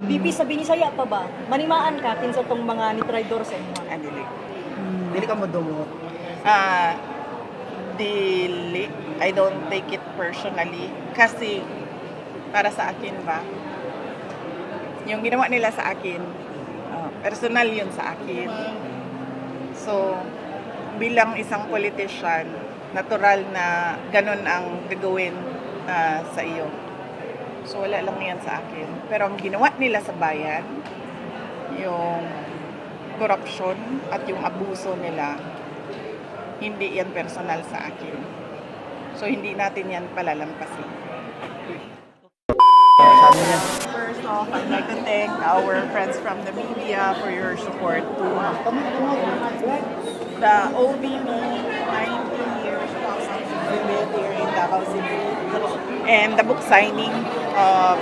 BP sa Binisaya pa ba? Manimaan ka sa tong mga ni traidor sa inyo. Dili. Dili ka mo dumot. Ah, dili. I don't take it personally. Kasi, para sa akin ba, yung ginawa nila sa akin, personal yun sa akin. So, bilang isang politician, natural na ganun ang gagawin sa iyo. So, wala lang yan sa akin. Pero ang ginawa nila sa bayan, yung corruption at yung abuso nila, hindi yan personal sa akin. So, hindi natin yan palalampasin. First off, I'd like to thank our friends from the media for your support to the OVP 90 years exhibit here in Davao City and the book signing of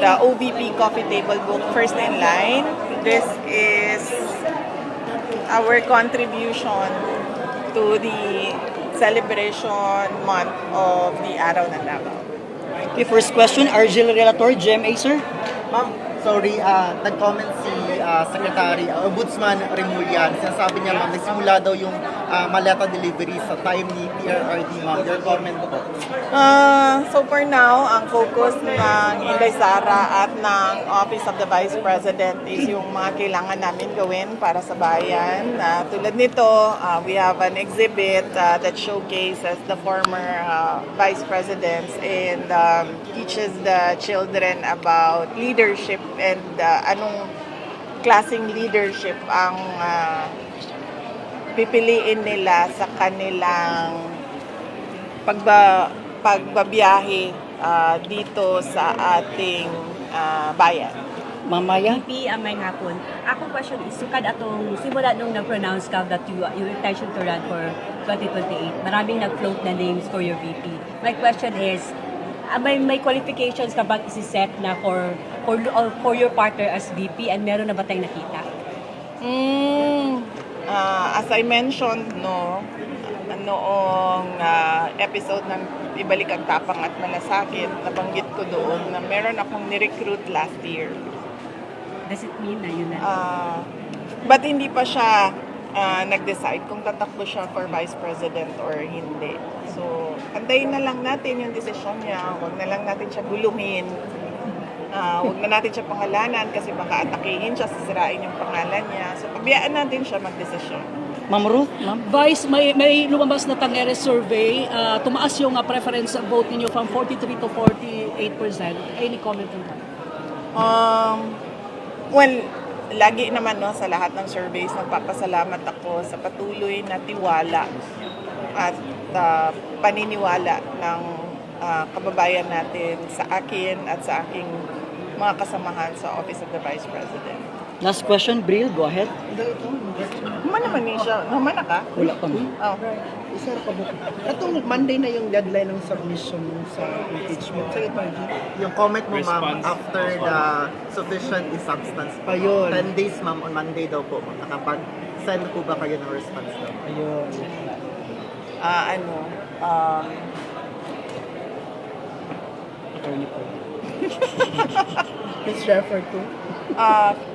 the OVP Coffee Table book, First in Line. This is our contribution to the celebration month of the Araw ng Davao. Okay, first question, Argel Relator, GMA, sir. Ma'am, sorry, nag-comment si Secretary Ombudsman Remulian. Sinasabi niya, ma'am, nagsimula daw yung maleta delivery sa time ni PRRD, ma'am. Your comment po. So for now, ang focus ng Inday Sara at ng Office of the Vice President is yung mga kailangan namin gawin para sa bayan. Tulad nito, we have an exhibit that showcases the former Vice Presidents and teaches the children about leadership and anong klaseng leadership ang pipiliin nila sa kanilang pagbabiyahe dito sa ating bayan. Mamaya. VP, may hapon. Akong question is, sukad atong simula nung nag-pronounce ka that your intention to run for 2028, maraming nag-float na names for your VP. My question is, may qualifications ka bang isi-set na for your partner as VP and meron na ba tayong nakita? As I mentioned, noong episode ng Ibalik ang Tapang at Malasakit, nabanggit ko doon na meron akong ni-recruit last year. Does it mean na yun na? But hindi pa siya nag-decide kung tatakbo siya for Vice President or hindi. So, antayin na lang natin yung desisyon niya. Huwag na lang natin siya guluhin. Huwag na natin siya pangalanan kasi baka atakihin siya, sisirain yung pangalan niya. So, pabayaan natin siya mag-desisyon. Ma'am Ruth, ma'am. Vice, may lumabas na Tangeres survey. Tumaas yung preference vote ninyo from 43 to 48%. Any comment on that? Well, lagi naman sa lahat ng surveys, nagpapasalamat ako sa patuloy na tiwala at paniniwala ng kababayan natin sa akin at sa aking mga kasamahan sa Office of the Vice President. Last question, Bril, go ahead. Naman naman siya. Naman ka? Wala pa mo. Oh. Isa pa po. Itong Monday na yung deadline ng submission sa impeachment. Sige pa, yung comment mo, ma'am, after the sufficient is substance. Ayun. 10 days, ma'am, on Monday daw po. Nakapag-send po ba kayo ng response daw? Ayun. Attorney po. Please refer to.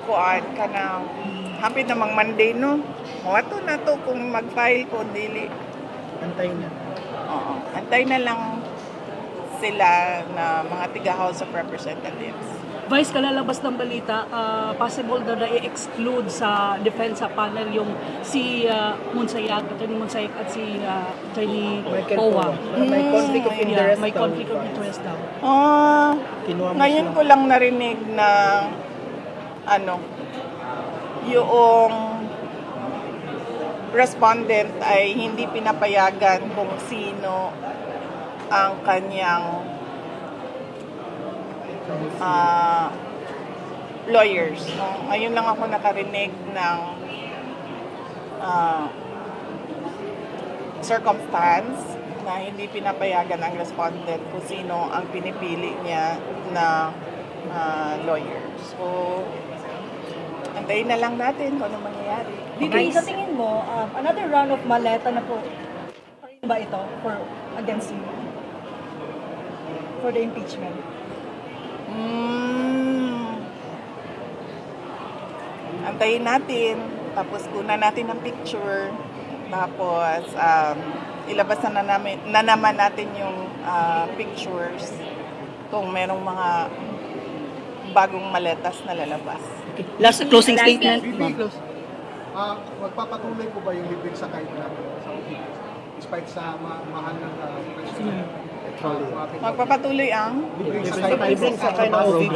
Kuan ka na hapit namang Monday, no? Mawato na to kung mag-file ko, dili. Antayin na. Oo. Antay na lang sila na mga tiga-House of Representatives. Vice, kalalabas ng balita, possible na i-exclude sa defensa panel yung si Munsayag, Attorney Munsayag at si Attorney Michael Powa. May conflict of interest. Yeah, may daw. conflict of interest daw. Kinuha mo Ngayon siya. ko lang narinig na yung respondent ay hindi pinapayagan kung sino ang kanyang lawyers. No? Ngayon lang ako nakarinig ng circumstance na hindi pinapayagan ang respondent kung sino ang pinipili niya na lawyer. So, antayin na lang natin kung ano mangyayari. BP, sa tingin mo, another round of maleta na po ba ito for against you? For the impeachment? antayin natin, tapos kunan natin ng picture, tapos ilabas na naman natin yung pictures kung merong mga bagong maletas na lalabas. Last closing statement, ma'am. Magpapatuloy po ba yung libreng sakay natin sa OVP? Despite sa mahal ng presyo? Magpapatuloy ang? Libreng sakay ng OVP.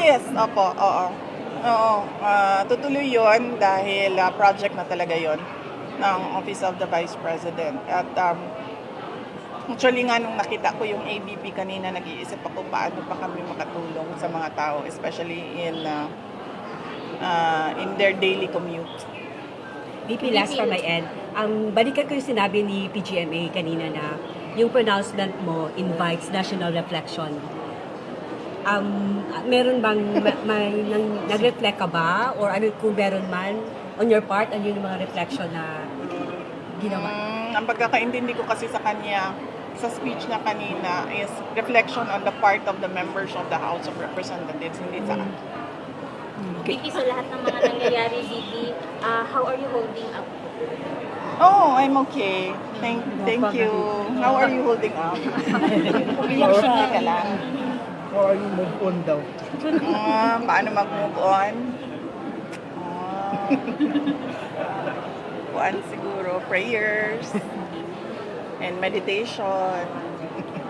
Yes, opo, oo. Oo, tutuloy yon dahil project na talaga yon ng Office of the Vice President. At actually nga nung nakita ko yung ABP kanina, nag-iisip ako paano pa kami makatulong sa mga tao, especially in their daily commute. VP, last from my end. Balikan ko yung sinabi ni PGMA kanina na yung pronouncement mo invites national reflection. Meron bang nag-reflect ka ba? Or ano kung meron man on your part, ano yung mga reflection na ginawa? Ang pagkakaintindi ko kasi sa kanya, sa speech na kanina, is reflection on the part of the members of the House of Representatives, hindi sa akin. VP, sa lahat ng mga nangyayari, VP, how are you holding up? Oh, I'm okay. Thank you. How are you holding up? Umiyak siya. Ka lang. How are you move on daw? Paano mag-move on? Kuan siguro, prayers and meditation.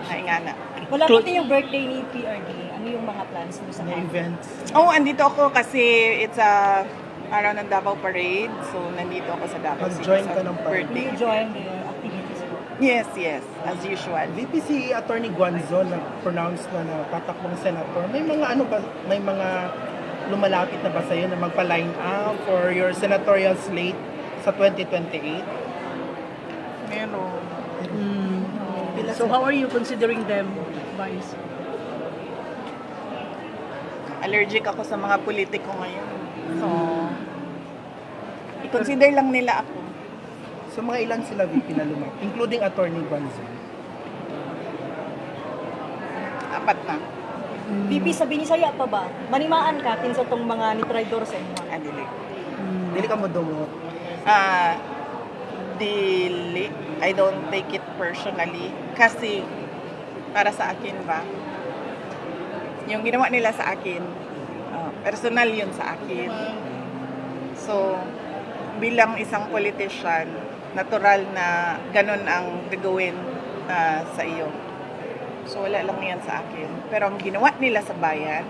Ay nga na. Wala pa din yung birthday ni PRD. Ano yung mga plans mo sa kanya? Events. Oh, andito ako kasi it's a araw ng Davao Parade. So, nandito ako sa Davao City Mag-join sa ka ng parade. birthday. You join the activities mo? Yes, as usual. VP si Attorney Guanzo nag-pronounce na tatakbong senator. May mga ano ba, may mga lumalapit na ba sa'yo na magpa-line up for your senatorial slate sa 2028? Meron. So how are you considering them, Vice? Allergic ako sa mga politiko ngayon. So, i-consider lang nila ako. So mga ilan sila VP na lumapit, including Attorney Guanzo? 4 na. VP, sabi ni Saya pa ba? Manimaan ka tin sa tong mga ni Tridor sa inyo. Adili. Dili ka mo dumot. Dili. I don't take it personally. Kasi, para sa akin ba, yung ginawa nila sa akin, personal yun sa akin. So, bilang isang politician, natural na ganun ang gagawin sa iyo. So, wala lang yan sa akin. Pero ang ginawa nila sa bayan,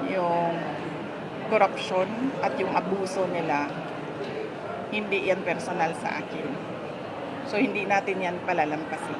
yung corruption at yung abuso nila, hindi yan personal sa akin. So, hindi natin yan palalampasin.